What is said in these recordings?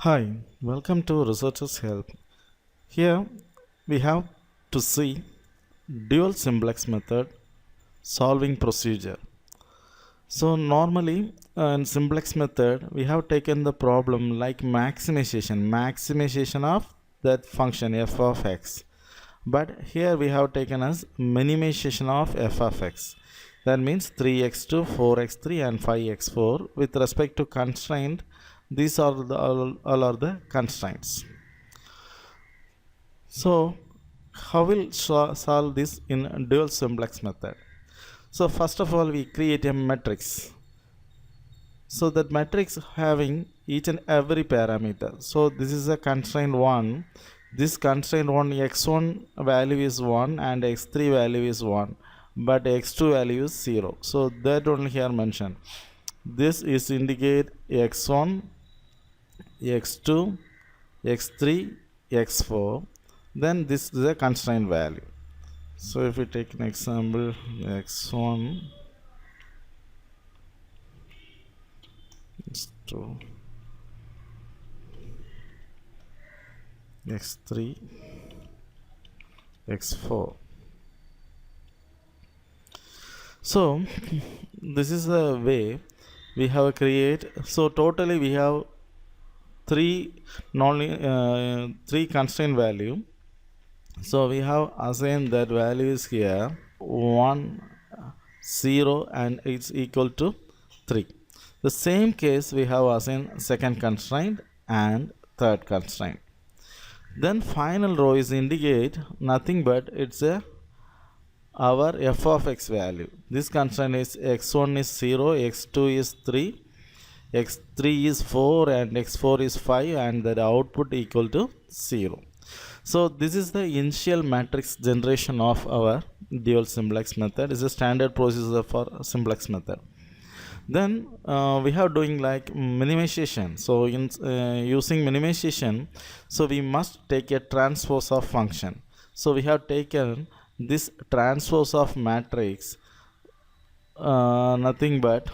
Hi, welcome to Researchers Help. Here we have to see dual simplex method solving procedure. So normally in simplex method we have taken the problem like maximization of that function f of x. But here we have taken as minimization of f of x. That means 3x2, 4x3 and 5x4 with respect to constraint. These are all are the constraints. So how will solve this in dual simplex method? So first of all we create a matrix. So that matrix having each and every parameter. So this is a constraint 1. This constraint 1 x1 value is 1 and x3 value is 1, but x2 value is 0. So that only here mentioned. This is indicate x1, x2, x3, x4. Then this is a constraint value. So if we take an example x1, x2, x3, x4. So this is the way we have create. So totally we have three constraint value. So we have assigned that value is here 1, 0 and it's equal to 3. The same case we have assigned second constraint and third constraint. Then final row is indicate nothing but it's a our f of x value. This constraint is x1 is 0, x2 is 3, x3 is 4 and x4 is 5 and the output equal to 0. So this is the initial matrix generation of our dual simplex method. It's a standard procedure for simplex method. Then we have doing like minimization. So in using minimization, so we must take a transpose of function. So we have taken this transpose of matrix, nothing but.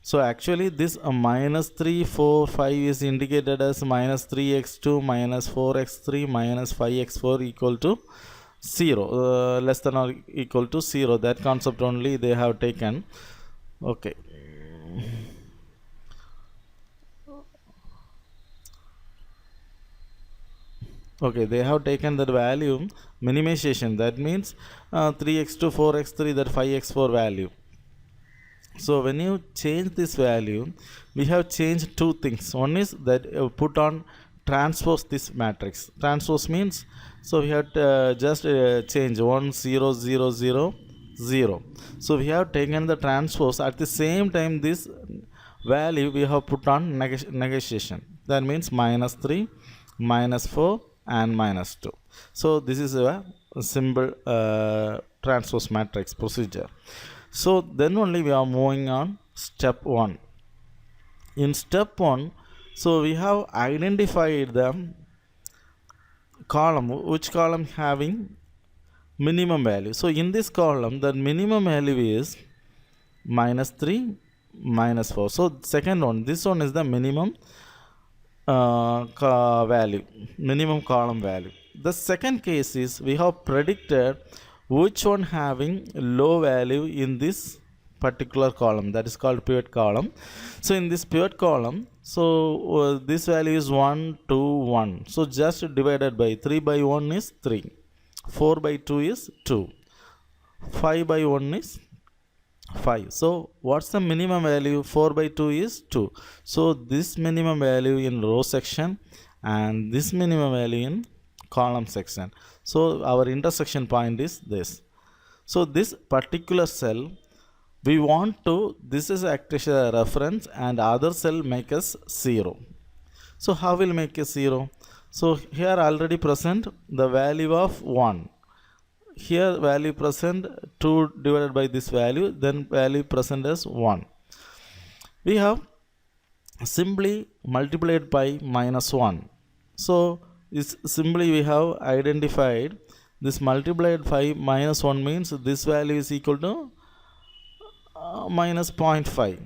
So actually this minus 3, 4, 5 is indicated as minus 3x2 minus 4x3 minus 5x4 equal to 0, less than or equal to 0. That concept only they have taken. Okay. Okay, they have taken that value minimization. That means 3x2, 4x3, that 5x4 value. So when you change this value, we have changed two things. One is that put on transpose this matrix. Transpose means, so we have just change 1 0 0 0 0. So we have taken the transpose. At the same time this value we have put on negotiation. That means minus 3, minus 4 and minus 2. So this is a simple transpose matrix procedure. So then only we are moving on step 1. In step 1, so we have identified the column, which column having minimum value. So in this column the minimum value is minus 3, minus 4. So second one, this one is the minimum value, minimum column value. The second case is we have predicted which one having low value in this particular column, that is called pivot column. So in this pivot column, so this value is 1 2 1. So just divided by 3 by 1 is 3, 4 by 2 is 2, 5 by 1 is 5. So what's the minimum value? 4 by 2 is 2. So this minimum value in row section and this minimum value in column section. So our intersection point is this. So this particular cell we want to, this is act as a reference and other cell make us 0. So how will make a 0? So here already present the value of 1. Here value present 2 divided by this value, then value present as 1. We have simply multiplied by minus 1. So is simply we have identified this multiplied by minus 1 means this value is equal to minus 0.5.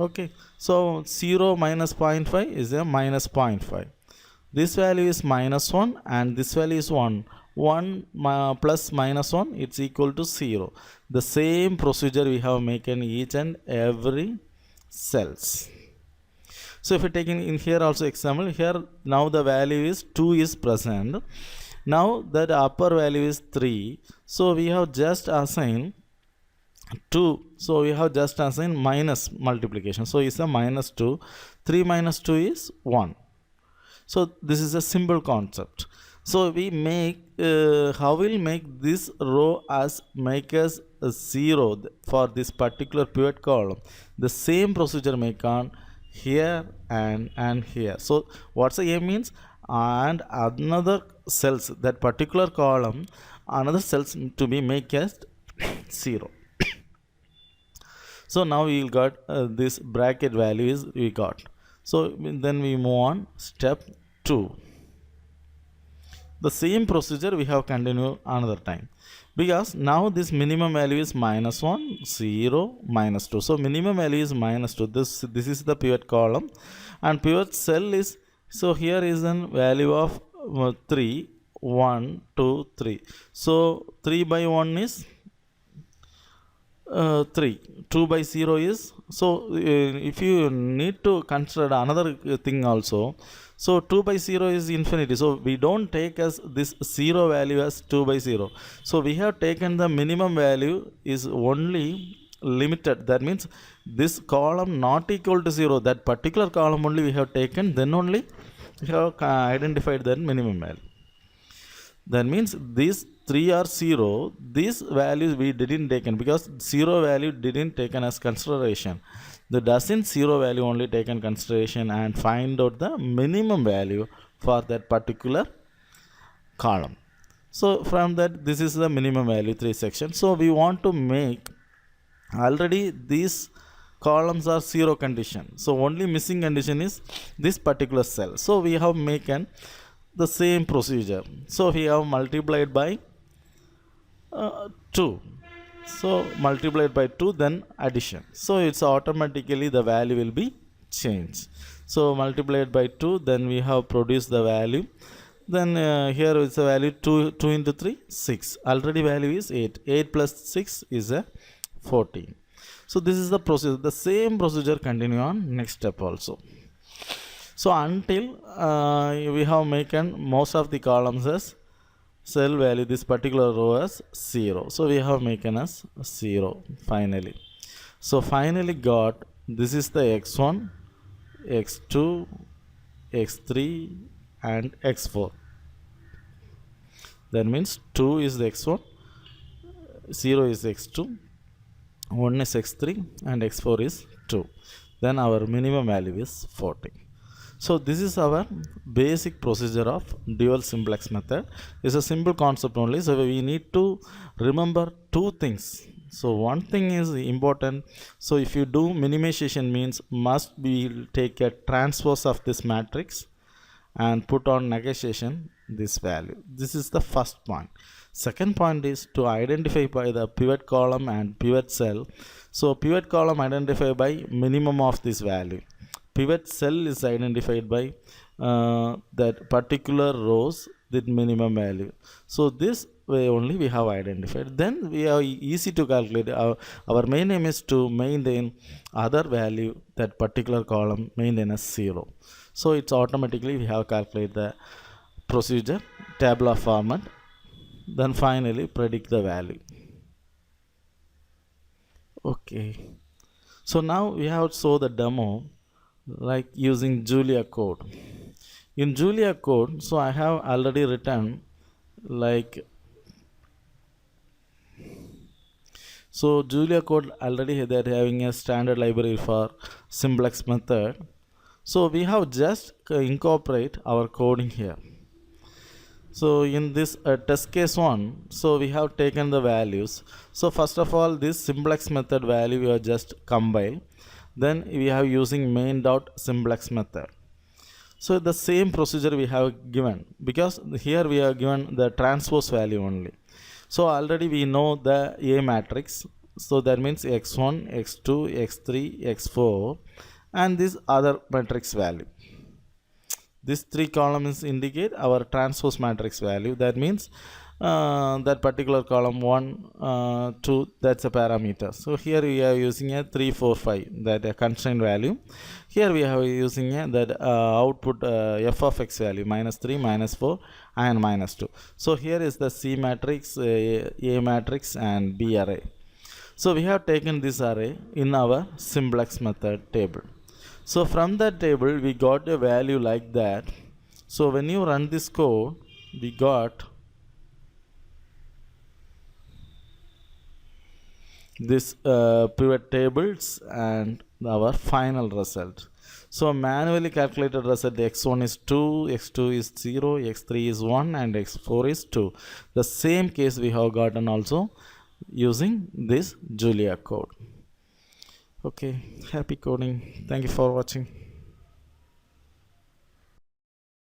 Okay, so 0 minus 0.5 is a minus 0.5. This value is minus 1 and this value is 1. 1 plus minus 1, it's equal to 0. The same procedure we have made in each and every cells. So if you take in here also example, here now the value is 2 is present. Now that upper value is 3. So we have just assigned 2. So we have just assigned minus multiplication. So it's a minus 2. 3 minus 2 is 1. So this is a simple concept. So we make how we'll make this row as make us a 0 for this particular pivot column. The same procedure make on here and here. So what's the aim means, and another cells, that particular column, another cells to be make as 0. So now we got this bracket value is we got. So then we move on step 2. The same procedure we have continued another time, because now this minimum value is minus 1, 0, minus 2. So minimum value is minus 2. This is the pivot column, and pivot cell is, so here is an value of 3, 1, 2, 3. So 3 by 1 is 3. 2 by 0 is, so if you need to consider another thing also, so 2 by 0 is infinity. So we don't take as this 0 value as 2 by 0. So we have taken the minimum value is only limited. That means this column not equal to 0. That particular column only we have taken, then only we have identified that minimum value. That means these 3 are 0. These values we didn't taken because 0 value didn't taken as consideration. The doesn't 0 value only taken consideration and find out the minimum value for that particular column. So from that, this is the minimum value 3 section. So we want to make, already these columns are 0 condition. So only missing condition is this particular cell. So we have maken the same procedure. So we have multiplied by 2. So multiplied by 2, then addition. So it's automatically the value will be changed. So multiplied by 2, then we have produced the value. Then here is the value 2 into 3, 6. Already value is 8. 8 plus 6 is a 14. So this is the procedure. The same procedure continue on next step also. So until we have maken most of the columns as cell value, this particular row as 0. So we have maken as 0 finally. So finally got, this is the x1, x2, x3 and x4. That means 2 is the x1, 0 is x2, 1 is x3 and x4 is 2. Then our minimum value is 40. So this is our basic procedure of dual simplex method. It's a simple concept only. So we need to remember 2 things. So one thing is important. So if you do minimization means must be take a transpose of this matrix and put on negation this value. This is the first point. Second point is to identify by the pivot column and pivot cell. So pivot column identify by minimum of this value. Pivot cell is identified by that particular rows with minimum value. So this way only we have identified. Then we are easy to calculate. Our main aim is to maintain other value, that particular column maintain as 0. So it's automatically we have calculate the procedure, tabular format. Then finally predict the value. Okay. So now we have show the demo like using Julia code. In Julia code, so I have already written like, so Julia code already they're having a standard library for simplex method. So we have just incorporate our coding here. So in this test case 1, so we have taken the values. So first of all, this simplex method value we have just compile. Then we have using main dot simplex method. So the same procedure we have given, because here we have given the transpose value only. So already we know the A matrix. So that means x1, x2, x3, x4, and this other matrix value. These three columns indicate our transpose matrix value. That means that particular column 1, 2, that's a parameter. So here we are using a 3, 4, 5, that a constraint value. Here we are using that output f of x value -3, -4, and -2. So here is the C matrix, A matrix, and B array. So we have taken this array in our simplex method table. So from that table we got a value like that. So when you run this code, we got this pivot tables and our final result. So manually calculated result, x1 is 2, x2 is 0, x3 is 1, and x4 is 2. The same case we have gotten also using this Julia code. Okay, happy coding. Thank you for watching.